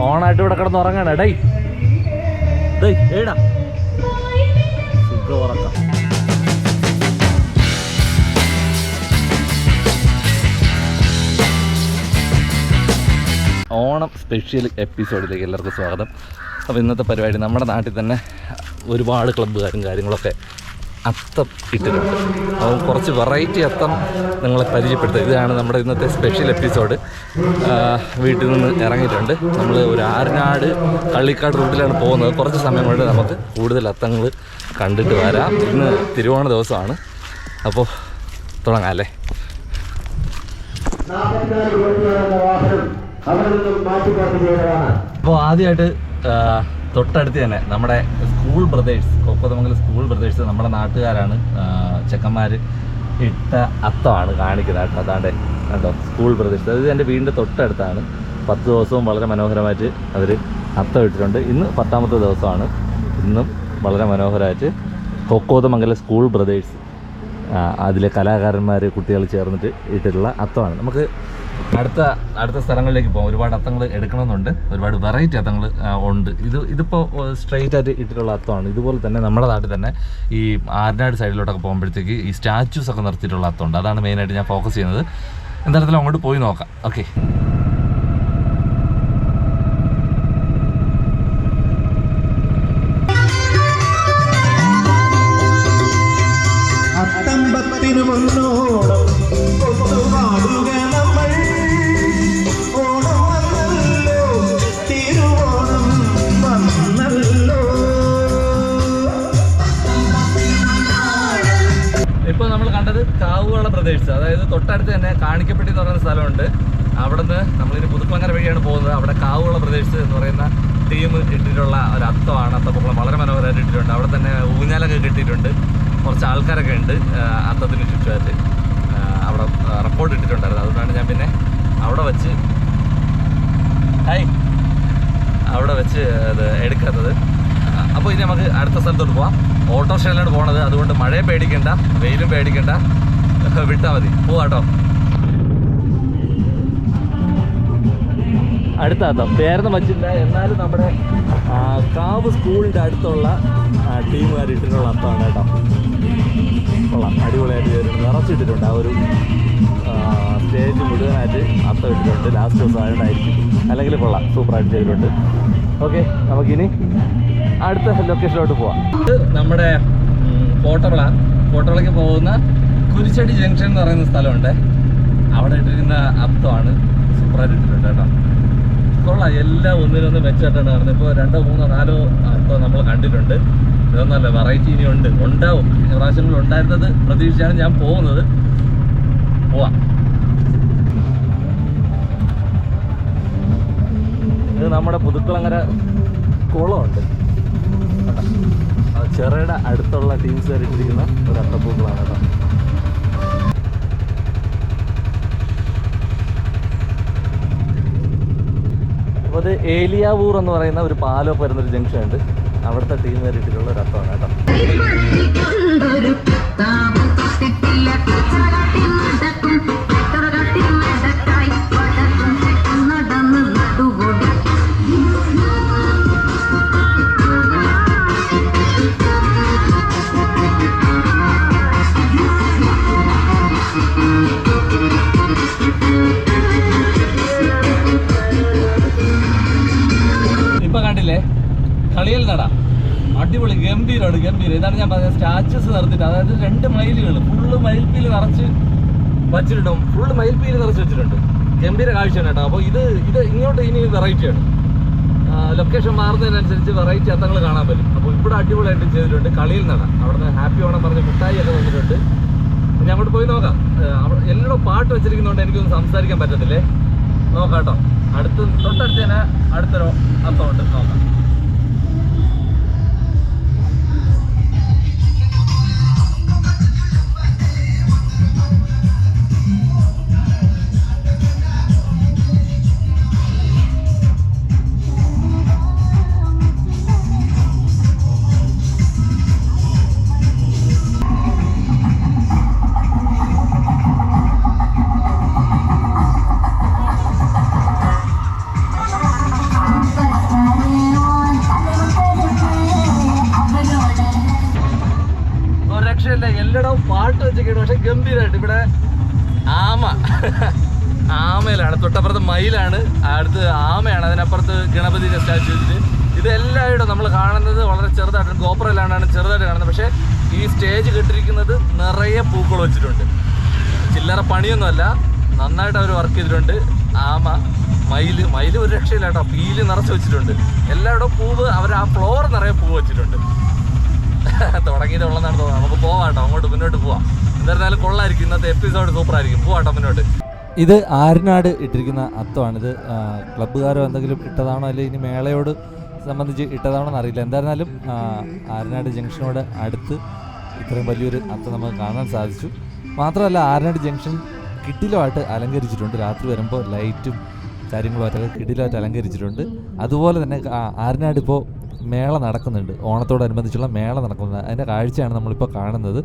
ഓണായിട്ട് ഇവിടെ കിടന്ന് ഉറങ്ങാണ്. ഡേയ് ഡേയ് ഏടാ സുഖ ഉറക്കം. ഓണം സ്പെഷ്യൽ എപ്പിസോഡിലേക്ക് എല്ലാവർക്കും സ്വാഗതം. അപ്പോൾ ഇന്നത്തെ പരിപാടി നമ്മുടെ നാട്ടിൽ തന്നെ ഒരുപാട് ക്ലബ്ബുകാരും കാര്യങ്ങളൊക്കെ അത്തം ഇട്ടിട്ടുണ്ട്. അപ്പോൾ കുറച്ച് വെറൈറ്റി അത്തം നിങ്ങളെ പരിചയപ്പെടുത്തുക. ഇതാണ് നമ്മുടെ ഇന്നത്തെ സ്പെഷ്യൽ എപ്പിസോഡ്. വീട്ടിൽ നിന്ന് ഇറങ്ങിയിട്ടുണ്ട്. നമ്മൾ ഒരു ആരനാട് കള്ളിക്കാട് റൂട്ടിലാണ് പോകുന്നത്. കുറച്ച് സമയം കൊണ്ട് നമുക്ക് കൂടുതൽ അത്തങ്ങൾ കണ്ടിട്ട് വരാം. ഇന്ന് തിരുവോണ ദിവസമാണ്. അപ്പോൾ തുടങ്ങാം അല്ലേ? അപ്പോൾ ആദ്യമായിട്ട് തൊട്ടടുത്ത് തന്നെ നമ്മുടെ school brothers, Kokkothamangalam school brothers നമ്മുടെ നാട്ടുകാരാണ്. ചെക്കന്മാർ ഇട്ട അത്തമാണ് കാണിക്കുന്നത് കേട്ടോ. അതാണ്ട് കേട്ടോ സ്കൂൾ ബ്രദേഴ്സ്. അത് എൻ്റെ വീടിൻ്റെ തൊട്ടടുത്താണ്. 10 ദിവസവും വളരെ മനോഹരമായിട്ട് അവർ അത്തം ഇട്ടിട്ടുണ്ട്. ഇന്ന് 10ാമത്തെ ദിവസമാണ്. ഇന്നും വളരെ മനോഹരമായിട്ട് കൊക്കോതമംഗലം സ്കൂൾ ബ്രദേഴ്സ് അതിലെ കലാകാരന്മാർ കുട്ടികൾ ചേർന്നിട്ട് ഇട്ടിട്ടുള്ള അത്തമാണ്. നമുക്ക് അടുത്ത സ്ഥലങ്ങളിലേക്ക് പോകാം. ഒരുപാട് അത്തങ്ങൾ എടുക്കണമെന്നുണ്ട്. ഒരുപാട് വെറൈറ്റി അത്തങ്ങൾ ഉണ്ട്. ഇതിപ്പോൾ സ്ട്രെയിറ്റ് ആയിട്ട് ഇട്ടിട്ടുള്ള അത്തമാണ്. ഇതുപോലെ തന്നെ നമ്മുടെ നാട്ടിൽ തന്നെ ഈ ആരനാട് സൈഡിലോട്ടൊക്കെ പോകുമ്പോഴത്തേക്ക് ഈ സ്റ്റാച്യൂസ് ഒക്കെ നിർത്തിയിട്ടുള്ള അത്തമുണ്ട്. അതാണ് മെയിനായിട്ട് ഞാൻ ഫോക്കസ് ചെയ്യുന്നത്. എന്തായാലും അങ്ങോട്ട് പോയി നോക്കാം. ഓക്കെ, ഇപ്പോൾ നമ്മൾ കണ്ടത് കാവുകള പ്രദേശത്ത്, അതായത് തൊട്ടടുത്ത് തന്നെ കാണിക്കപ്പെട്ടി എന്ന് പറയുന്ന സ്ഥലമുണ്ട്. അവിടെ നിന്ന് നമ്മളിനി പുതുപ്പങ്ങര വഴിയാണ് പോകുന്നത്. അവിടെ കാവുകള പ്രദേശത്ത് എന്ന് പറയുന്ന ടീം ഇട്ടിട്ടുള്ള ഒരു അത്തമാണ്. അത്തപ്പൂക്കളം വളരെ മനോഹരമായിട്ട് ഇട്ടിട്ടുണ്ട്. അവിടെ തന്നെ ഊഞ്ഞാലൊക്കെ കിട്ടിയിട്ടുണ്ട്. കുറച്ച് ആൾക്കാരൊക്കെ ഉണ്ട് അത്തത്തിന് ചുറ്റുമായിട്ട്. അവിടെ റെക്കോർഡ് ഇട്ടിട്ടുണ്ടായിരുന്നു. അതുകൊണ്ടാണ് ഞാൻ പിന്നെ അവിടെ വെച്ച് അത് എടുക്കാത്തത്. അപ്പോൾ ഇനി നമുക്ക് അടുത്ത സ്ഥലത്തോട്ട് പോവാം. ഓട്ടോറിക്ഷയിലാണ് പോണത്. അതുകൊണ്ട് മഴയെ പേടിക്കണ്ട, വെയിലും പേടിക്കണ്ട, വിട്ടാൽ മതി. പോവാട്ടോ. അടുത്ത അത്തം പേരൊന്നും വച്ചില്ല. എന്നാലും നമ്മുടെ കാവ് സ്കൂളിൻ്റെ അടുത്തുള്ള ടീമുകാർ ഇട്ടിട്ടുള്ള അത്തമാണ് കേട്ടോ. കൊള്ളാം, അടിപൊളിയായിട്ട് ചേരുന്നു. നിറച്ചിട്ടിട്ടുണ്ട്. ആ ഒരു സ്റ്റേജ് മുഴുവനായിട്ട് അത്തം ഇട്ടിട്ടുണ്ട്. ലാസ്റ്റ് ദിവസം ആയതുകൊണ്ടായിരിക്കും. അല്ലെങ്കിൽ കൊള്ളാം, സൂപ്പറായിട്ട് ചെയ്തിട്ടുണ്ട്. ഓക്കെ, നമുക്കിനി അടുത്ത ലൊക്കേഷനിലോട്ട് പോവാം. ഇത് നമ്മുടെ കോട്ടവിളയ്ക്ക് പോകുന്ന കുരിച്ചടി ജംഗ്ഷൻ എന്ന് പറയുന്ന സ്ഥലമുണ്ട്. അവിടെ ഇട്ടിരിക്കുന്ന അത്തമാണ്. സൂപ്പറായിട്ട് ഇട്ടിട്ടുണ്ട് കേട്ടോ. കൊള്ളാം, എല്ലാം ഒന്നിനൊന്ന് മെച്ചമായിട്ടാണ് നടന്നത്. ഇപ്പോൾ 2, 3, 4 അത്തം നമ്മൾ കണ്ടിട്ടുണ്ട്. ഇതൊന്നല്ല, വെറൈറ്റി ഇനി ഉണ്ടാവും. പ്രാവശ്യങ്ങളിൽ ഉണ്ടായിരുന്നത് പ്രതീക്ഷിച്ചാണ് ഞാൻ പോകുന്നത്. പോവാം. ഇത് നമ്മുടെ പുതുക്കുളങ്ങര കുളമുണ്ട്. ചെറുയുടെ അടുത്തുള്ള ടീംസ് ഇട്ടിരിക്കുന്ന ഒരു അത്തപ്പൂക്കളാണ് കേട്ടോ. അപ്പോൾ അത് ഏലിയാവൂർ എന്ന് പറയുന്ന ഒരു പാലൊക്കെ വരുന്നൊരു ജംഗ്ഷൻ ഉണ്ട്. അവിടുത്തെ ടീം ഇട്ടിട്ടുള്ള ഒരു അത്തമാണ് കേട്ടോ. ഇപ്പൊ കണ്ടില്ലേ കളിയൽ നട, അടിപൊളി, ഗംഭീരമാണ്. ഇതാണ് ഞാൻ പറഞ്ഞത്, സ്റ്റാച്യൂസ് നിർത്തിയിട്ട്. അതായത് 2 മയിലുകൾ ഫുള്ള് മയിൽപ്പീല് നിറച്ച് വച്ചിട്ടുണ്ടാവും. ഫുള്ള് മയിൽപ്പീല് നിറച്ച് വെച്ചിട്ടുണ്ട്. ഗംഭീര കാഴ്ചയാണ് കേട്ടോ. അപ്പോൾ ഇത് ഇങ്ങോട്ട് ഇനി വെറൈറ്റിയാണ്. ലൊക്കേഷൻ മാറുന്നതിനനുസരിച്ച് വെറൈറ്റി അത്തങ്ങൾ കാണാൻ പറ്റും. അപ്പോൾ ഇവിടെ അടിപൊളിയായിട്ട് ചെയ്തിട്ടുണ്ട്. കളിയിൽ നട, അവിടെ നിന്ന് ഹാപ്പി ഓണം പറഞ്ഞ് മിഠായി ഒക്കെ വന്നിട്ടുണ്ട്. ഇനി അങ്ങോട്ട് പോയി നോക്കാം. എല്ലായിടും പാട്ട് വെച്ചിരിക്കുന്നതുകൊണ്ട് എനിക്കൊന്നും സംസാരിക്കാൻ പറ്റത്തില്ലേ. നോക്കാം കേട്ടോ. തൊട്ടടുത്ത് തന്നെ അടുത്തൊരു അത്തമുണ്ട്, നോക്കാം. ഒക്കെയാണ്. പക്ഷെ ഗംഭീരമായിട്ട് ഇവിടെ ആമയിലാണ്, തൊട്ടപ്പുറത്ത് മയിലാണ്, അടുത്ത് ആമയാണ്, അതിനപ്പുറത്ത് ഗണപതിയുടെ സ്റ്റാച്ചു വെച്ചിട്ട്. ഇതെല്ലായിടും നമ്മൾ കാണുന്നത് വളരെ ചെറുതായിട്ട്, ഗോപുരമില്ലാണ്ടാണ് ചെറുതായിട്ട് കാണുന്നത്. പക്ഷേ ഈ സ്റ്റേജ് കെട്ടിരിക്കുന്നത് നിറയെ പൂക്കൾ വെച്ചിട്ടുണ്ട്. ചില്ലറ പണിയൊന്നുമല്ല, നന്നായിട്ട് അവർ വർക്ക് ചെയ്തിട്ടുണ്ട്. ആമ, മയിൽ ഒരു രക്ഷയില്ല കേട്ടോ, പീല് നിറച്ച് വെച്ചിട്ടുണ്ട്. എല്ലായിടവും പൂവ്, അവർ ആ ഫ്ലോർ നിറയെ പൂവ് വെച്ചിട്ടുണ്ട്. തുടങ്ങിയിട്ടുള്ളതാണ് തോന്നുന്നത്. നമുക്ക് പോവാം കേട്ടോ, അങ്ങോട്ട് മുന്നോട്ട് പോവാം. എന്തായിരുന്നാലും കൊള്ളായിരിക്കും, ഇന്നത്തെ എപ്പിസോഡ് സൂപ്പറായിരിക്കും. പോവാട്ടോ മുന്നോട്ട്. ഇത് ആര്യനാട് ഇട്ടിരിക്കുന്ന അത്തമാണിത്. ക്ലബ്ബുകാരോ എന്തെങ്കിലും ഇട്ടതാണോ അല്ലെങ്കിൽ ഇനി മേളയോട് സംബന്ധിച്ച് ഇട്ടതാണോ എന്നറിയില്ല. എന്തായിരുന്നാലും ആര്യനാട് ജംഗ്ഷനോട് അടുത്ത് ഇത്രയും വലിയൊരു അത്തം നമുക്ക് കാണാൻ സാധിച്ചു. മാത്രമല്ല ആര്യനാട് ജംഗ്ഷൻ കിടിലമായിട്ട് അലങ്കരിച്ചിട്ടുണ്ട്. രാത്രി വരുമ്പോൾ ലൈറ്റും കാര്യങ്ങളുമായിട്ടൊക്കെ കിടിലമായിട്ട് അലങ്കരിച്ചിട്ടുണ്ട്. അതുപോലെ തന്നെ ആര്യനാട് ഇപ്പോൾ മേള നടക്കുന്നുണ്ട്, ഓണത്തോടനുബന്ധിച്ചുള്ള മേള നടക്കുന്നത്. അതിൻ്റെ കാഴ്ചയാണ് നമ്മളിപ്പോൾ കാണുന്നത്.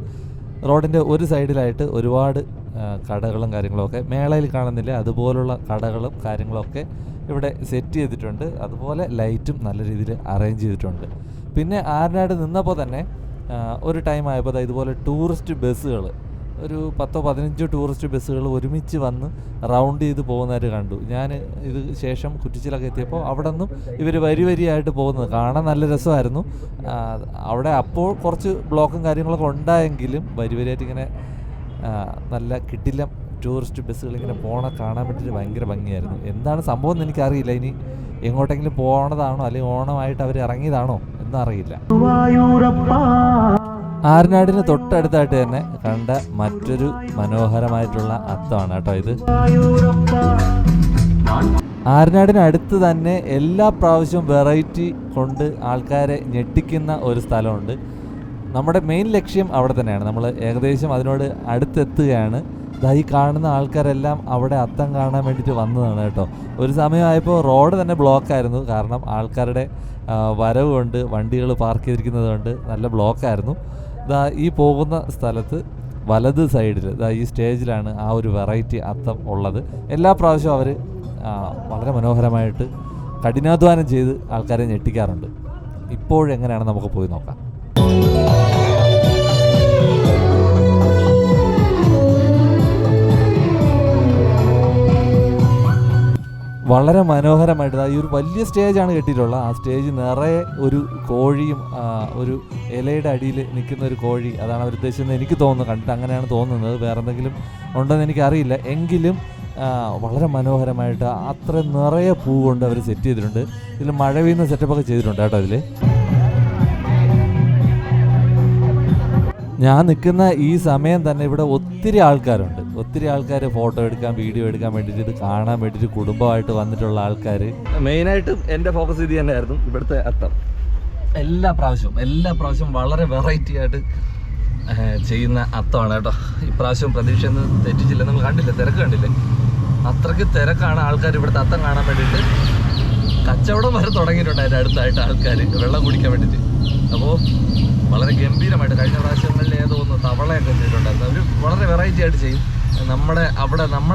റോഡിൻ്റെ ഒരു സൈഡിലായിട്ട് ഒരുപാട് കടകളും കാര്യങ്ങളൊക്കെ മേളയിൽ കാണുന്നില്ല, അതുപോലുള്ള കടകളും കാര്യങ്ങളൊക്കെ ഇവിടെ സെറ്റ് ചെയ്തിട്ടുണ്ട്. അതുപോലെ ലൈറ്റും നല്ല രീതിയിൽ അറേഞ്ച് ചെയ്തിട്ടുണ്ട്. പിന്നെ ആര്യനാട് നിന്നപ്പോൾ തന്നെ ഒരു ടൈം ആയപ്പോൾ ഇതുപോലെ ടൂറിസ്റ്റ് ബസ്സുകൾ, ഒരു 10-15 ടൂറിസ്റ്റ് ബസ്സുകൾ ഒരുമിച്ച് വന്ന് റൗണ്ട് ചെയ്ത് പോകുന്നതായിട്ട് കണ്ടു. ഞാൻ ഇത് ശേഷം കുറ്റിച്ചിലൊക്കെ എത്തിയപ്പോൾ അവിടെ നിന്നും ഇവർ വരിയായിട്ട് പോകുന്നത് കാണാൻ നല്ല രസമായിരുന്നു. അവിടെ അപ്പോൾ കുറച്ച് ബ്ലോക്കും കാര്യങ്ങളൊക്കെ ഉണ്ടായെങ്കിലും വരിയായിട്ട് ഇങ്ങനെ നല്ല കിടിലം ടൂറിസ്റ്റ് ബസ്സുകൾ ഇങ്ങനെ കാണാൻ വേണ്ടിയിട്ട് ഭയങ്കര ഭംഗിയായിരുന്നു. എന്താണ് സംഭവം എന്ന് എനിക്കറിയില്ല. ഇനി എങ്ങോട്ടെങ്കിലും പോകണതാണോ അല്ലെങ്കിൽ ഓണമായിട്ട് അവർ ഇറങ്ങിയതാണോ എന്നും അറിയില്ല. ആര്യനാടിന് തൊട്ടടുത്തായിട്ട് തന്നെ കണ്ട മറ്റൊരു മനോഹരമായിട്ടുള്ള അത്തമാണ് കേട്ടോ ഇത്. ആര്യനാടിനടുത്ത് തന്നെ എല്ലാ പ്രാവശ്യവും വെറൈറ്റി കൊണ്ട് ആൾക്കാരെ ഞെട്ടിക്കുന്ന ഒരു സ്ഥലമുണ്ട്. നമ്മുടെ മെയിൻ ലക്ഷ്യം അവിടെ തന്നെയാണ്. നമ്മൾ ഏകദേശം അതിനോട് അടുത്തെത്തുകയാണ്. ഈ കാണുന്ന ആൾക്കാരെല്ലാം അവിടെ അത്തം കാണാൻ വേണ്ടിയിട്ട് വന്നതാണ് കേട്ടോ. ഒരു സമയമായപ്പോൾ റോഡ് തന്നെ ബ്ലോക്കായിരുന്നു. കാരണം ആൾക്കാരുടെ വരവ് കൊണ്ട്, വണ്ടികൾ പാർക്ക് ചെയ്തിരിക്കുന്നത് കൊണ്ട് നല്ല ബ്ലോക്കായിരുന്നു. ഈ പോകുന്ന സ്ഥലത്ത് വലത് സൈഡിൽ ഈ സ്റ്റേജിലാണ് ആ ഒരു വെറൈറ്റി അത്തം ഉള്ളത്. എല്ലാ പ്രാവശ്യവും അവർ വളരെ മനോഹരമായിട്ട് കഠിനാധ്വാനം ചെയ്ത് ആൾക്കാരെ ഞെട്ടിക്കാറുണ്ട്. ഇപ്പോഴെങ്ങനെയാണ് നമുക്ക് പോയി നോക്കാം. വളരെ മനോഹരമായിട്ട് ഈ ഒരു വലിയ സ്റ്റേജാണ് കെട്ടിയിട്ടുള്ളത്. ആ സ്റ്റേജ് നിറയെ ഒരു കോഴിയും ഒരു ഇലയുടെ അടിയിൽ നിൽക്കുന്ന ഒരു കോഴി, അതാണ് അവർ ഉദ്ദേശിച്ചത് എനിക്ക് തോന്നുന്നു. കണ്ടിട്ട് അങ്ങനെയാണ് തോന്നുന്നത്, വേറെ എന്തെങ്കിലും ഉണ്ടെന്ന് എനിക്കറിയില്ല. എങ്കിലും വളരെ മനോഹരമായിട്ട് അത്ര നിറയെ പൂ കൊണ്ട് അവർ സെറ്റ് ചെയ്തിട്ടുണ്ട്. ഇതിൽ മഴ പെയ്യുന്ന സെറ്റപ്പൊക്കെ ചെയ്തിട്ടുണ്ട് കേട്ടോ. ഇതിൽ ഞാൻ നിൽക്കുന്ന ഈ സമയം തന്നെ ഇവിടെ ഒത്തിരി ആൾക്കാരുണ്ട്. ഒത്തിരി ആൾക്കാർ ഫോട്ടോ എടുക്കാൻ, വീഡിയോ എടുക്കാൻ വേണ്ടിയിട്ട്, ഇത് കാണാൻ വേണ്ടിയിട്ട് കുടുംബമായിട്ട് വന്നിട്ടുള്ള ആൾക്കാർ. മെയിനായിട്ടും എൻ്റെ ഫോക്കസ് ഇത് തന്നെയായിരുന്നു, ഇവിടുത്തെ അത്തം. എല്ലാ പ്രാവശ്യവും വളരെ വെറൈറ്റി ആയിട്ട് ചെയ്യുന്ന അത്തമാണ് കേട്ടോ. ഇപ്രാവശ്യം പ്രതീക്ഷയൊന്നും തെറ്റിച്ചില്ല. നമ്മൾ കണ്ടില്ലേ, തിരക്ക് കണ്ടില്ലേ, അത്രയ്ക്ക് തിരക്കാണ് ആൾക്കാർ ഇവിടുത്തെ അത്തം കാണാൻ വേണ്ടിയിട്ട്. കച്ചവടം വരെ തുടങ്ങിയിട്ടുണ്ട് അതിൻ്റെ അടുത്തായിട്ട് ആൾക്കാർ വെള്ളം കുടിക്കാൻ വേണ്ടിയിട്ട്. അപ്പോൾ വളരെ ഗംഭീരമായിട്ട് കഴിഞ്ഞ പ്രാവശ്യങ്ങളിൽ ഏതോ ഒന്ന് തവളയൊക്കെ ചെയ്തിട്ടുണ്ടായിരുന്നു. അവർ വളരെ വെറൈറ്റി ആയിട്ട് ചെയ്യും. നമ്മുടെ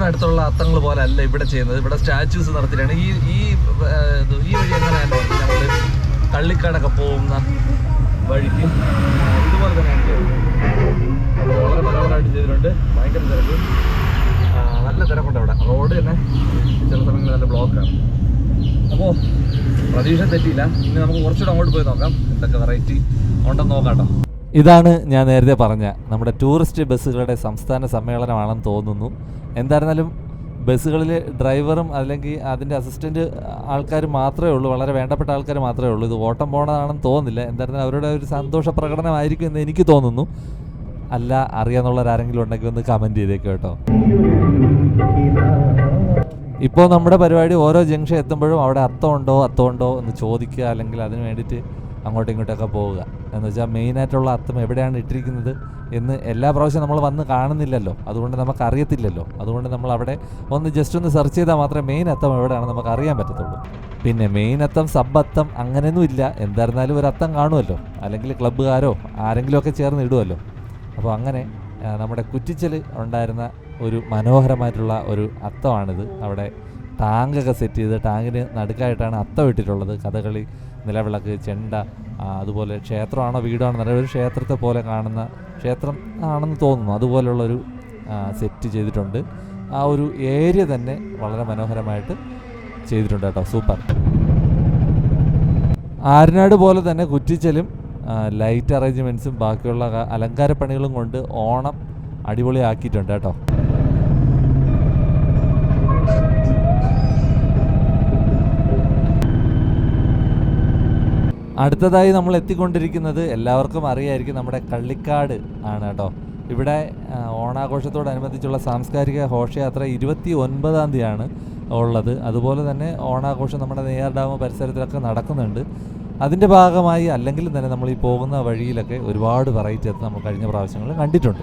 അടുത്തുള്ള അത്തങ്ങൾ പോലെ അല്ല ഇവിടെ ചെയ്യുന്നത്. ഇവിടെ സ്റ്റാച്യൂസ് നടത്തിയിട്ടാണ്. ഈ വഴി എങ്ങനെയല്ലോ ഞങ്ങൾ കള്ളിക്കാടൊക്കെ പോകുന്ന വഴിക്ക് ഇതുപോലെ തന്നെയാണ് ചെയ്യുന്നത്. വളരെ മനോഹരമായിട്ട് ചെയ്തിട്ടുണ്ട്. ഭയങ്കര തിരക്ക്, നല്ല തിരക്കുണ്ട് അവിടെ. റോഡ് തന്നെ ചില സമയങ്ങളിൽ നല്ല ബ്ലോക്കാണ്. അപ്പോൾ പ്രതീക്ഷ തെറ്റിയില്ല. ഇനി നമുക്ക് കുറച്ചുകൂടെ അങ്ങോട്ട് പോയി നോക്കാം എന്തൊക്കെ വെറൈറ്റി ഉണ്ടെന്ന് നോക്കാട്ടോ. ഇതാണ് ഞാൻ നേരത്തെ പറഞ്ഞ നമ്മുടെ ടൂറിസ്റ്റ് ബസ്സുകളുടെ സംസ്ഥാന സമ്മേളനമാണെന്ന് തോന്നുന്നു. എന്തായിരുന്നാലും ബസ്സുകളിൽ ഡ്രൈവറും അല്ലെങ്കിൽ അതിൻ്റെ അസിസ്റ്റൻറ്റ് ആൾക്കാർ മാത്രമേ ഉള്ളൂ, വളരെ വേണ്ടപ്പെട്ട ആൾക്കാർ മാത്രമേ ഉള്ളൂ. ഇത് ഓട്ടം പോകണതാണെന്ന് തോന്നുന്നില്ല. എന്തായിരുന്നാലും അവരുടെ ഒരു സന്തോഷ പ്രകടനമായിരിക്കും എന്ന് എനിക്ക് തോന്നുന്നു. അല്ല, അറിയാമെന്നുള്ളവരാരെങ്കിലും ഉണ്ടെങ്കിൽ ഒന്ന് കമൻറ്റ് ചെയ്തേക്കും കേട്ടോ. ഇപ്പോൾ നമ്മുടെ പരിപാടി ഓരോ ജംഗ്ഷൻ എത്തുമ്പോഴും അവിടെ അത്തമുണ്ടോ എന്ന് ചോദിക്കുക, അല്ലെങ്കിൽ അതിന് വേണ്ടിയിട്ട് അങ്ങോട്ടും ഇങ്ങോട്ടൊക്കെ പോവുക. എന്ന് വെച്ചാൽ മെയിനായിട്ടുള്ള അത്തം എവിടെയാണ് ഇട്ടിരിക്കുന്നത് എന്ന് എല്ലാ പ്രാവശ്യവും നമ്മൾ വന്ന് കാണുന്നില്ലല്ലോ, അതുകൊണ്ട് നമുക്കറിയത്തില്ലല്ലോ. അതുകൊണ്ട് നമ്മൾ അവിടെ ജസ്റ്റ് ഒന്ന് സെർച്ച് ചെയ്താൽ മാത്രമേ മെയിൻ അത്തം എവിടെയാണെന്ന് നമുക്ക് അറിയാൻ പറ്റത്തുള്ളൂ. പിന്നെ മെയിൻ അത്തം, സബ് അത്തം അങ്ങനെയൊന്നും ഇല്ല. എന്തായിരുന്നാലും ഒരു അത്തം കാണുമല്ലോ, അല്ലെങ്കിൽ ക്ലബ്ബുകാരോ ആരെങ്കിലുമൊക്കെ ചേർന്ന് ഇടുമല്ലോ. അപ്പോൾ അങ്ങനെ നമ്മുടെ കുറ്റിച്ചൽ ഉണ്ടായിരുന്ന ഒരു മനോഹരമായിട്ടുള്ള ഒരു അത്തമാണിത്. അവിടെ ടാങ്കൊക്കെ സെറ്റ് ചെയ്ത് ടാങ്കിന് നടുക്കായിട്ടാണ് അത്തം ഇട്ടിട്ടുള്ളത്. കഥകളി, നിലവിളക്ക്, ചെണ്ട, അതുപോലെ ക്ഷേത്രമാണോ വീടാണോ എന്നറിയാം, ഒരു ക്ഷേത്രത്തെ പോലെ കാണുന്ന ക്ഷേത്രം ആണെന്ന് തോന്നുന്നു, അതുപോലുള്ളൊരു സെറ്റ് ചെയ്തിട്ടുണ്ട്. ആ ഒരു ഏരിയ തന്നെ വളരെ മനോഹരമായിട്ട് ചെയ്തിട്ടുണ്ട് കേട്ടോ. സൂപ്പർ. ആര്യനാട് പോലെ തന്നെ കുറ്റിച്ചലും ലൈറ്റ് അറേഞ്ച്മെൻറ്റ്സും ബാക്കിയുള്ള അലങ്കാര പണികളും കൊണ്ട് ഓണം അടിപൊളിയാക്കിയിട്ടുണ്ട് കേട്ടോ. അടുത്തതായി നമ്മൾ എത്തിക്കൊണ്ടിരിക്കുന്നത് എല്ലാവർക്കും അറിയായിരിക്കും, നമ്മുടെ കള്ളിക്കാട് ആണ് കേട്ടോ. ഇവിടെ ഓണാഘോഷത്തോടനുബന്ധിച്ചുള്ള സാംസ്കാരിക ഘോഷയാത്ര 29-ാം തീയതിയാണ് ഉള്ളത്. അതുപോലെ തന്നെ ഓണാഘോഷം നമ്മുടെ നെയ്യാർ ഡാം പരിസരത്തിലൊക്കെ നടക്കുന്നുണ്ട്. അതിൻ്റെ ഭാഗമായി അല്ലെങ്കിൽ തന്നെ നമ്മൾ ഈ പോകുന്ന വഴിയിലൊക്കെ ഒരുപാട് വെറൈറ്റി അത് നമ്മൾ കഴിഞ്ഞ പ്രാവശ്യങ്ങളിൽ കണ്ടിട്ടുണ്ട്.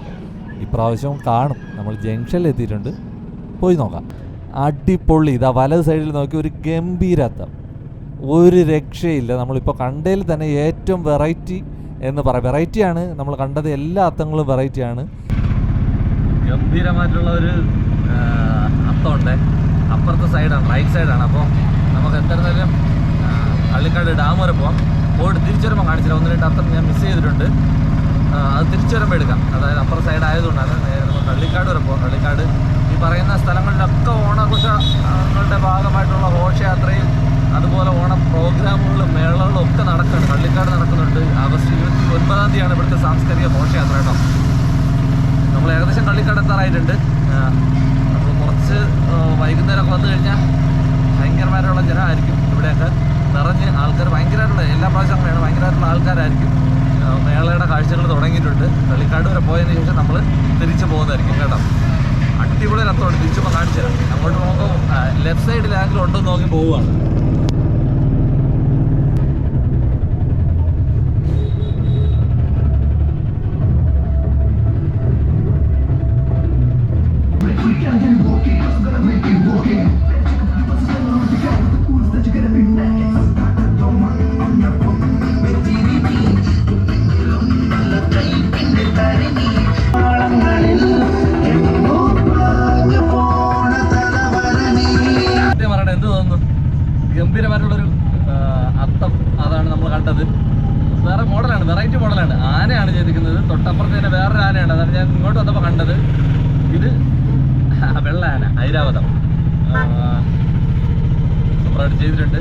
ഇപ്രാവശ്യവും കാണും. നമ്മൾ ജംഗ്ഷനിൽ എത്തിയിട്ടുണ്ട്, പോയി നോക്കാം. അടിപൊളി. ഇതാ വലത് സൈഡിൽ നോക്കി ഒരു ഗംഭീരത്തം, ഒരു രക്ഷയില്ല. നമ്മളിപ്പോൾ കണ്ടതിൽ തന്നെ ഏറ്റവും വെറൈറ്റി എന്ന് പറയാം. വെറൈറ്റിയാണ് നമ്മൾ കണ്ടത്, എല്ലാ അത്തങ്ങളും വെറൈറ്റിയാണ്. ഗംഭീരമായിട്ടുള്ള ഒരു അത്തമുണ്ട്. അപ്പുറത്തെ സൈഡാണ്, റൈറ്റ് സൈഡാണ്. അപ്പോൾ നമുക്ക് എന്തായിരുന്നാലും കള്ളിക്കാട് ഡാം വരെ പോകാം. പോയിട്ട് തിരിച്ചു വരുമ്പോൾ കാണിച്ചില്ല, 1-2 അത്തം ഞാൻ മിസ് ചെയ്തിട്ടുണ്ട്. അത് തിരിച്ചു വരുമ്പോൾ എടുക്കാം. അതായത് അപ്പുറത്തെ സൈഡ് ആയതുകൊണ്ടാണ് കള്ളിക്കാട് വരെ പോകാം. കള്ളിക്കാട് ഈ പറയുന്ന സ്ഥലങ്ങളിലൊക്കെ ഓണാഘോഷങ്ങളുടെ ഭാഗമായിട്ടുള്ള ഘോഷയാത്രയും അതുപോലെ ഓണം പ്രോഗ്രാമുകളും മേളകളും ഒക്കെ നടക്കുന്നുണ്ട്. കള്ളിക്കാട് നടക്കുന്നുണ്ട്. ആഗസ്റ്റ് 29-ാം തീയതിയാണ് ഇവിടുത്തെ സാംസ്കാരിക ഘോഷയാത്ര കേട്ടോ. നമ്മൾ ഏകദേശം കള്ളിക്കാട് എത്താറായിട്ടുണ്ട്. നമ്മൾ കുറച്ച് വൈകുന്നേരമൊക്കെ വന്നു കഴിഞ്ഞാൽ ഭയങ്കരമായിട്ടുള്ള ജനമായിരിക്കും. ഇവിടെയൊക്കെ നിറഞ്ഞ് ആൾക്കാർ ഭയങ്കരമായിട്ടുള്ള, എല്ലാ പ്രാവശ്യം അങ്ങനെയാണ്, ഭയങ്കരമായിട്ടുള്ള ആൾക്കാരായിരിക്കും. മേളയുടെ കാഴ്ചകൾ തുടങ്ങിയിട്ടുണ്ട്. കള്ളിക്കാട് വരെ പോയതിന് ശേഷം നമ്മൾ തിരിച്ചു പോകുന്നതായിരിക്കും കേട്ടോ. അടിപൊളി രഥമാണ്. തിരിച്ചുമ്പോൾ കാണിച്ചു തരാം. അങ്ങോട്ട് പോകുമ്പോൾ ലെഫ്റ്റ് സൈഡിൽ ആരെങ്കിലും ഉണ്ടെന്ന് നോക്കി പോവുകയാണ്. ഗംഭീരമായിട്ടുള്ളൊരു അത്തം അതാണ് നമ്മൾ കണ്ടത്. വേറെ മോഡലാണ്, വെറൈറ്റി മോഡലാണ്. ആനയാണ് ചെയ്തിരിക്കുന്നത്. തൊട്ടപ്പുറത്ത് തന്നെ വേറൊരു ആനയാണ്. അതാണ് ഞാൻ ഇങ്ങോട്ട് വന്നപ്പോൾ കണ്ടത്. ഇത് വെള്ള ആന, ഐരാവതം സൂപ്പറായിട്ട് ചെയ്തിട്ടുണ്ട്.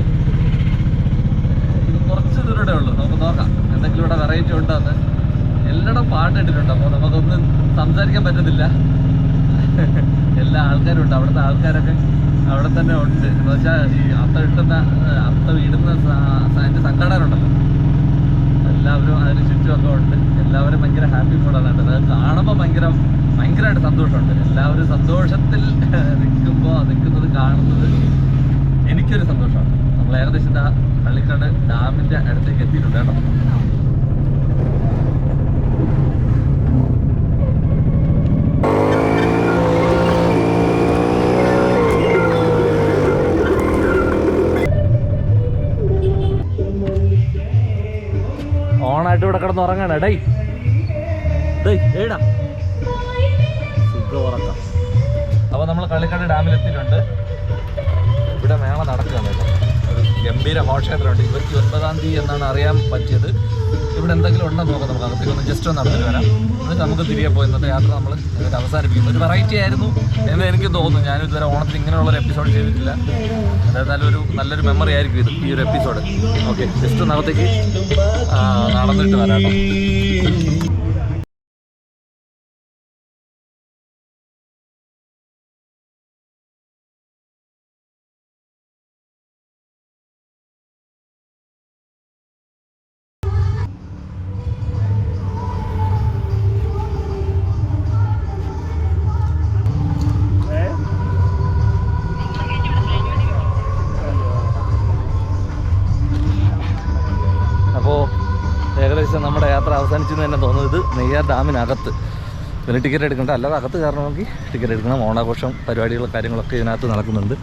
ഇത് കുറച്ച് ദൂരമേ ഉള്ളൂ. നമുക്ക് നോക്കാം എന്തെങ്കിലും ഇവിടെ വെറൈറ്റി ഉണ്ടോന്ന്. എല്ലായിടം പാട്ട് ഇട്ടിട്ടുണ്ട്. അപ്പോൾ നമുക്കൊന്നും സംസാരിക്കാൻ പറ്റത്തില്ല. എല്ലാ ആൾക്കാരും ഉണ്ട്. അവിടുത്തെ ആൾക്കാരൊക്കെ അവിടെ തന്നെ ഉണ്ട്. എന്ന് വെച്ചാൽ ഈ അത്തം ഇടുന്ന അതിൻ്റെ സംഘടനരുണ്ടല്ലോ, എല്ലാവരും അതിന് ചുറ്റുമൊക്കെ ഉണ്ട്. എല്ലാവരും ഭയങ്കര ഹാപ്പി മൂഡാണ്. അത് കാണുമ്പോൾ ഭയങ്കരമായിട്ട് സന്തോഷമുണ്ട്. എല്ലാവരും സന്തോഷത്തിൽ നിൽക്കുന്നത് കാണുന്നത് എനിക്കൊരു സന്തോഷമാണ്. നമ്മൾ ഏകദേശം കള്ളിക്കാട് ഡാമിൻ്റെ അടുത്തേക്ക് എത്തിയിട്ടുണ്ട് കേട്ടോ. ഓണായിട്ട് ഇവിടെ കിടന്ന് ഉറങ്ങാണ്. ഡേയ് ഏടാ സുഖം ഉറക്കം. അപ്പോൾ നമ്മൾ കള്ളിക്കാട് ഡാമിലെത്തിയിട്ടുണ്ട്. ഇവിടെ മേള നടക്കുകയാണ് കേട്ടോ. ഒരു ഗംഭീര ഘോഷയാത്രയുണ്ട്. 29-ാം തീയതി എന്നാണ് അറിയാൻ പറ്റിയത്. ഇവിടെ എന്തെങ്കിലും ഉണ്ടെന്ന് നോക്കാം. നമുക്ക് അകത്തേക്ക് ഒന്ന് ജസ്റ്റ് ഒന്ന് നടന്നിട്ട് വരാം. എന്നിട്ട് നമുക്ക് തിരികെ പോയി ഇന്നത്തെ യാത്ര നമ്മൾ എന്നിട്ട് അവസാനിപ്പിക്കുന്നു. ഒരു വെറൈറ്റി ആയിരുന്നു എന്ന് എനിക്ക് തോന്നുന്നു. ഞാനും ഇതുവരെ ഓണത്തിന് ഇങ്ങനെയുള്ളൊരു എപ്പിസോഡ് ചെയ്തിട്ടില്ല. അതായത് നല്ലൊരു മെമ്മറി ആയിരിക്കും ഇത്, ഈ ഒരു എപ്പിസോഡ്. ഓക്കെ, ജസ്റ്റ് ഒന്ന് അകത്തേക്ക് നടന്നിട്ട് വരാം കേട്ടോ. ഏകദേശം നമ്മുടെ യാത്ര അവസാനിച്ചെന്ന് തന്നെ തോന്നുന്നത്. നെയ്യാർ ഡാമിനകത്ത് ഇതിന് ടിക്കറ്റ് എടുക്കണ്ട, അല്ലാതെ അകത്ത് കയറണമെങ്കിൽ ടിക്കറ്റ് എടുക്കണം. ഓണാഘോഷം പരിപാടികളും കാര്യങ്ങളൊക്കെ ഇതിനകത്ത് നടക്കുന്നുണ്ട്.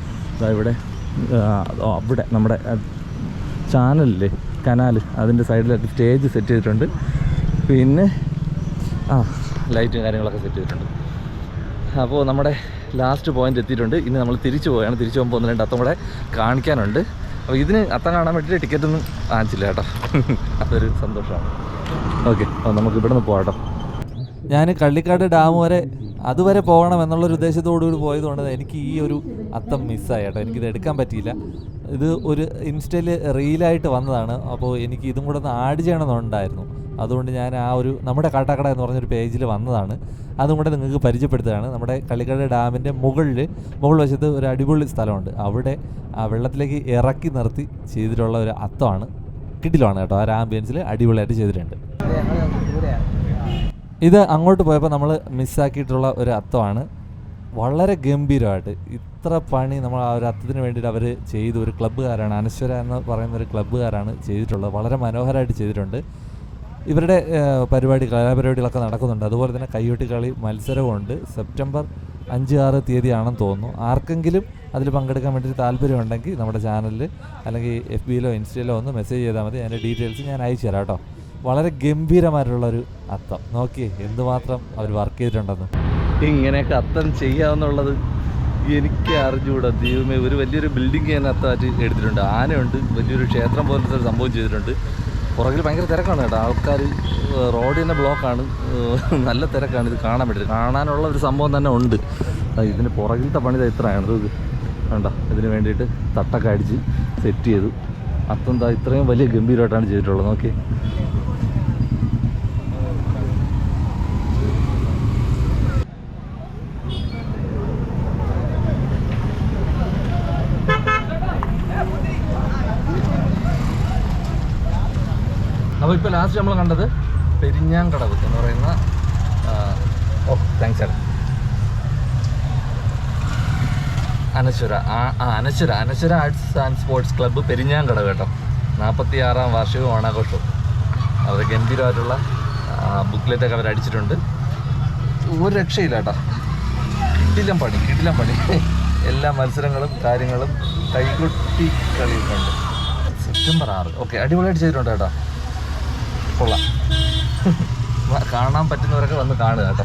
ഇവിടെ അവിടെ നമ്മുടെ ചാനലില്ലേ, കനാൽ, അതിൻ്റെ സൈഡിലൊക്കെ സ്റ്റേജ് സെറ്റ് ചെയ്തിട്ടുണ്ട്. പിന്നെ ലൈറ്റും കാര്യങ്ങളൊക്കെ സെറ്റ് ചെയ്തിട്ടുണ്ട്. അപ്പോൾ നമ്മുടെ ലാസ്റ്റ് പോയിന്റ് എത്തിയിട്ടുണ്ട്. ഇനി നമ്മൾ തിരിച്ചു പോവുകയാണ്. തിരിച്ചു പോകുമ്പോൾ 1-2 അത്തം കൂടെ കാണിക്കാനുണ്ട്. അപ്പോൾ ഇതിന് അത്തം കാണാൻ വേണ്ടിയിട്ട് ടിക്കറ്റൊന്നും വാങ്ങിച്ചില്ല കേട്ടോ. അതൊരു സന്തോഷമാണ്. ഓക്കെ, അപ്പോൾ നമുക്ക് ഇവിടെ നിന്ന് പോകാം കേട്ടോ. ഞാൻ കള്ളിക്കാട് ഡാം വരെ അതുവരെ പോകണം എന്നുള്ളൊരു ഉദ്ദേശത്തോടുകൂടി പോയതുകൊണ്ട് എനിക്ക് ഈ ഒരു അത്തം മിസ്സായി കേട്ടോ. എനിക്കിത് എടുക്കാൻ പറ്റിയില്ല. ഇത് ഒരു ഇൻസ്റ്റയിൽ റീലായിട്ട് വന്നതാണ്. അപ്പോൾ എനിക്ക് ഇതും കൂടെ ഒന്ന് ആഡ് ചെയ്യണമെന്നുണ്ടായിരുന്നു. അതുകൊണ്ട് ഞാൻ ആ ഒരു നമ്മുടെ കാട്ടാക്കട എന്ന് പറഞ്ഞൊരു പേജിൽ വന്നതാണ്. അതും കൂടെ നിങ്ങൾക്ക് പരിചയപ്പെടുത്തുകയാണ്. നമ്മുടെ കള്ളിക്കാട് ഡാമിൻ്റെ മുകൾ വശത്ത് ഒരു അടിപൊളി സ്ഥലമുണ്ട്. അവിടെ ആ വെള്ളത്തിലേക്ക് ഇറക്കി നിർത്തി ചെയ്തിട്ടുള്ള ഒരു അത്തമാണ്. കിടിലമാണ് കേട്ടോ. ആ ഒരു ആംബിയൻസിൽ അടിപൊളിയായിട്ട് ചെയ്തിട്ടുണ്ട്. ഇത് അങ്ങോട്ട് പോയപ്പോൾ നമ്മൾ മിസ്സാക്കിയിട്ടുള്ള ഒരു അത്തമാണ്. വളരെ ഗംഭീരമായിട്ട് ഇത്ര പണി നമ്മൾ ആ ഒരു അത്തത്തിന് വേണ്ടിയിട്ട് അവർ ചെയ്തു. ഒരു ക്ലബ്ബുകാരാണ്, അനശ്വര എന്ന് പറയുന്ന ഒരു ക്ലബ്ബുകാരാണ് ചെയ്തിട്ടുള്ളത്. വളരെ മനോഹരമായിട്ട് ചെയ്തിട്ടുണ്ട്. ഇവരുടെ കലാപരിപാടികളൊക്കെ നടക്കുന്നുണ്ട്. അതുപോലെ തന്നെ കയ്യൊട്ടി കളി മത്സരവുമുണ്ട്. സെപ്റ്റംബർ 5-6 തീയതിയാണെന്ന് തോന്നുന്നു. ആർക്കെങ്കിലും അതിൽ പങ്കെടുക്കാൻ വേണ്ടി താല്പര്യമുണ്ടെങ്കിൽ നമ്മുടെ ചാനലിൽ അല്ലെങ്കിൽ FBയിലോ ഇൻസ്റ്റയിലോ ഒന്ന് മെസ്സേജ് ചെയ്താൽ മതി. അതിൻ്റെ ഡീറ്റെയിൽസ് ഞാൻ അയച്ചു തരാം കേട്ടോ. വളരെ ഗംഭീരമായിട്ടുള്ളൊരു അത്തം. നോക്കിയേ എന്തുമാത്രം അവർ വർക്ക് ചെയ്തിട്ടുണ്ടെന്ന്. ഇങ്ങനെയൊക്കെ അത്തം ചെയ്യാമെന്നുള്ളത് എനിക്ക് അറിഞ്ഞുകൂടാ. ദൈവമേ, ഒരു വലിയൊരു ബിൽഡിംഗ് ഞാൻ അത്തമായിട്ട് എടുത്തിട്ടുണ്ട്. ആനയുണ്ട്, വലിയൊരു ക്ഷേത്രം പോലത്തെ ഒരു സംഭവം ചെയ്തിട്ടുണ്ട്. പുറകിൽ ഭയങ്കര തിരക്കാണ് കേട്ടോ. ആൾക്കാർ റോഡ് തന്നെ ബ്ലോക്കാണ്. നല്ല തിരക്കാണ്. ഇത് കാണാൻ വേണ്ടി കാണാനുള്ള ഒരു സംഭവം തന്നെ ഉണ്ട്. ഇതിന് പുറകിലത്തെ പണി ഇത്രയാണ്. ഇത് വേണ്ട, ഇതിന് വേണ്ടിയിട്ട് തട്ടൊക്കെ അടിച്ച് സെറ്റ് ചെയ്തു. അത്തം ഇത്രയും വലിയ ഗംഭീരമായിട്ടാണ് ചെയ്തിട്ടുള്ളത്. നോക്കി. അപ്പോൾ ഇപ്പോൾ ലാസ്റ്റ് നമ്മൾ കണ്ടത് പെരിഞ്ഞാങ്കടവ് എന്ന് പറയുന്ന താങ്ക്സ് ചേട്ടാ അനശ്വര ആർട്സ് ആൻഡ് സ്പോർട്സ് ക്ലബ്ബ് പെരിഞ്ഞാങ്കടവ് കേട്ടോ. 46ാം വാർഷിക ഓണാഘോഷവും അവർ ഗംഭീരമായിട്ടുള്ള ബുക്ക്ലെറ്റൊക്കെ അവർ അടിച്ചിട്ടുണ്ട്. ഒരു രക്ഷയില്ല കേട്ടോ. കിടിലം പണി. എല്ലാ മത്സരങ്ങളും കാര്യങ്ങളും കൈകൊട്ടി കളിയൊക്കെ ഉണ്ട്. സെപ്റ്റംബർ 6. ഓക്കെ, അടിപൊളിയായിട്ട് ചെയ്തിട്ടുണ്ട് കേട്ടോ. കൊള്ളാം. കാണാൻ പറ്റുന്നവരൊക്കെ വന്ന് കാണുക കേട്ടോ.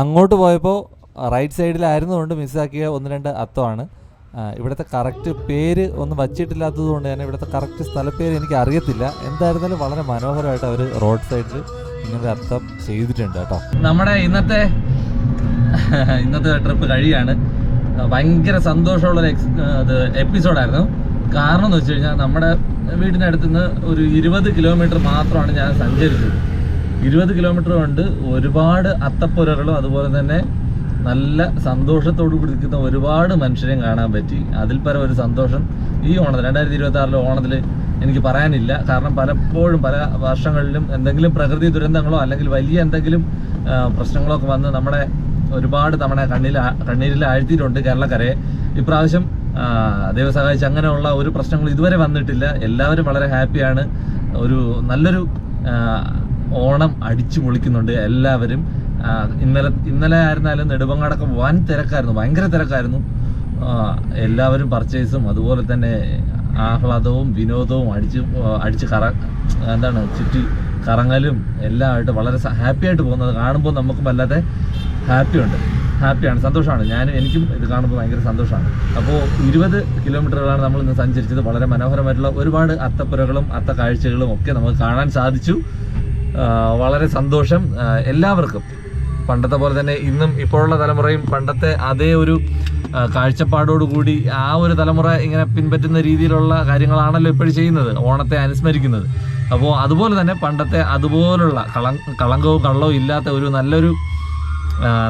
അങ്ങോട്ട് പോയപ്പോൾ റൈറ്റ് സൈഡിലായിരുന്നുകൊണ്ട് മിസ്സാക്കിയ 1-2 അത്തമാണ്. ഇവിടുത്തെ കറക്റ്റ് പേര് ഒന്നും വച്ചിട്ടില്ലാത്തത് കൊണ്ട് തന്നെ ഇവിടുത്തെ കറക്റ്റ് സ്ഥലപ്പേര് എനിക്ക് അറിയത്തില്ല. എന്തായിരുന്നാലും വളരെ മനോഹരമായിട്ട് അവർ റോഡ് സൈഡിൽ ഇങ്ങനത്തെ അത്തം ചെയ്തിട്ടുണ്ട് കേട്ടോ. നമ്മുടെ ഇന്നത്തെ ട്രിപ്പ് കഴിയാണ്. ഭയങ്കര സന്തോഷമുള്ളൊരു എപ്പിസോഡായിരുന്നു. കാരണം എന്ന് വെച്ച് കഴിഞ്ഞാൽ നമ്മുടെ വീടിനടുത്തുനിന്ന് ഒരു 20 കിലോമീറ്റർ മാത്രമാണ് ഞാൻ സഞ്ചരിച്ചത്. 20 കിലോമീറ്റർ കൊണ്ട് ഒരുപാട് അത്തപ്പുരകളും അതുപോലെ തന്നെ നല്ല സന്തോഷത്തോടു കൂടി നിൽക്കുന്ന ഒരുപാട് മനുഷ്യരെയും കാണാൻ പറ്റി. അതിൽ പരം ഒരു സന്തോഷം ഈ ഓണത്തിൽ 2026 ഓണത്തിൽ എനിക്ക് പറയാനില്ല. കാരണം പലപ്പോഴും പല വർഷങ്ങളിലും എന്തെങ്കിലും പ്രകൃതി ദുരന്തങ്ങളോ അല്ലെങ്കിൽ വലിയ എന്തെങ്കിലും പ്രശ്നങ്ങളോ ഒക്കെ വന്ന് നമ്മുടെ ഒരുപാട് തവണ കണ്ണീരിൽ ആഴ്ത്തിയിട്ടുണ്ട് കേരളക്കരയെ. ഇപ്രാവശ്യം ദൈവം സഹായിച്ച് അങ്ങനെയുള്ള ഒരു പ്രശ്നങ്ങൾ ഇതുവരെ വന്നിട്ടില്ല. എല്ലാവരും വളരെ ഹാപ്പിയാണ്. നല്ലൊരു ഓണം അടിച്ചു പൊളിക്കുന്നുണ്ട് എല്ലാവരും. ഇന്നലെ ആയിരുന്നാലും നെടുമങ്ങാടൊക്കെ വൻ തിരക്കായിരുന്നു, ഭയങ്കര തിരക്കായിരുന്നു. എല്ലാവരും പർച്ചേസും അതുപോലെ തന്നെ ആഹ്ലാദവും വിനോദവും അടിച്ച് ചുറ്റി കറങ്ങലും എല്ലാം ആയിട്ട് വളരെ ഹാപ്പിയായിട്ട് പോകുന്നത് കാണുമ്പോൾ നമുക്കും വല്ലാതെ ഹാപ്പിയാണ്, സന്തോഷമാണ്. എനിക്കും ഇത് കാണുമ്പോൾ ഭയങ്കര സന്തോഷമാണ്. അപ്പോൾ 20 കിലോമീറ്ററുകളാണ് നമ്മൾ ഇന്ന് സഞ്ചരിച്ചത്. വളരെ മനോഹരമായിട്ടുള്ള ഒരുപാട് അത്തപ്പുരകളും അത്ത കാഴ്ചകളും ഒക്കെ നമുക്ക് കാണാൻ സാധിച്ചു. വളരെ സന്തോഷം എല്ലാവർക്കും. പണ്ടത്തെ പോലെ തന്നെ ഇന്നും ഇപ്പോഴുള്ള തലമുറയും പണ്ടത്തെ അതേ ഒരു കാഴ്ചപ്പാടോടുകൂടി ആ ഒരു തലമുറ ഇങ്ങനെ പിൻപറ്റുന്ന രീതിയിലുള്ള കാര്യങ്ങളാണല്ലോ ഇപ്പോഴും ചെയ്യുന്നത്, ഓണത്തെ അനുസ്മരിക്കുന്നത്. അപ്പോൾ അതുപോലെ തന്നെ പണ്ടത്തെ അതുപോലുള്ള കളങ്കവും കള്ളവും ഇല്ലാത്ത ഒരു നല്ലൊരു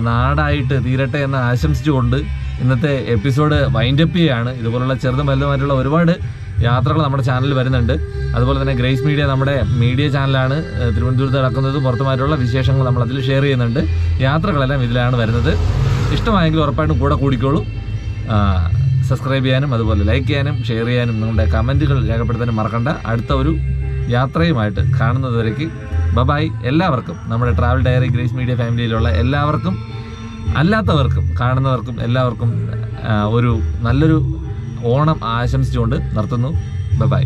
നാടായിട്ട് തീരട്ടെ എന്ന് ആശംസിച്ചുകൊണ്ട് ഇന്നത്തെ എപ്പിസോഡ് വൈൻഡപ്പ് ചെയ്യുകയാണ്. ഇതുപോലുള്ള ചെറുതും വലുതുമായിട്ടുള്ള ഒരുപാട് യാത്രകൾ നമ്മുടെ ചാനലിൽ വരുന്നുണ്ട്. അതുപോലെ തന്നെ ഗ്രേസ് മീഡിയ നമ്മുടെ മീഡിയ ചാനലാണ്. തിരുവനന്തപുരത്ത് നടക്കുന്നതും പുറത്തുമായിട്ടുള്ള വിശേഷങ്ങൾ നമ്മളതിൽ ഷെയർ ചെയ്യുന്നുണ്ട്. യാത്രകളെല്ലാം ഇതിലാണ് വരുന്നത്. ഇഷ്ടമായെങ്കിൽ ഉറപ്പായിട്ടും കൂടെ കൂടിക്കോളൂ. സബ്സ്ക്രൈബ് ചെയ്യാനും അതുപോലെ ലൈക്ക് ചെയ്യാനും ഷെയർ ചെയ്യാനും നിങ്ങളുടെ കമൻറ്റുകൾ രേഖപ്പെടുത്താനും മറക്കണ്ട. അടുത്ത ഒരു യാത്രയുമായിട്ട് കാണുന്നതുവരേക്ക് ബൈ. എല്ലാവർക്കും നമ്മുടെ ട്രാവൽ ഡയറി ഗ്രേസ് മീഡിയ ഫാമിലിയിലുള്ള എല്ലാവർക്കും അല്ലാത്തവർക്കും കാണുന്നവർക്കും എല്ലാവർക്കും ഒരു നല്ലൊരു ഓണം ആശംസിച്ചുകൊണ്ട് നിർത്തുന്നു. ബൈ.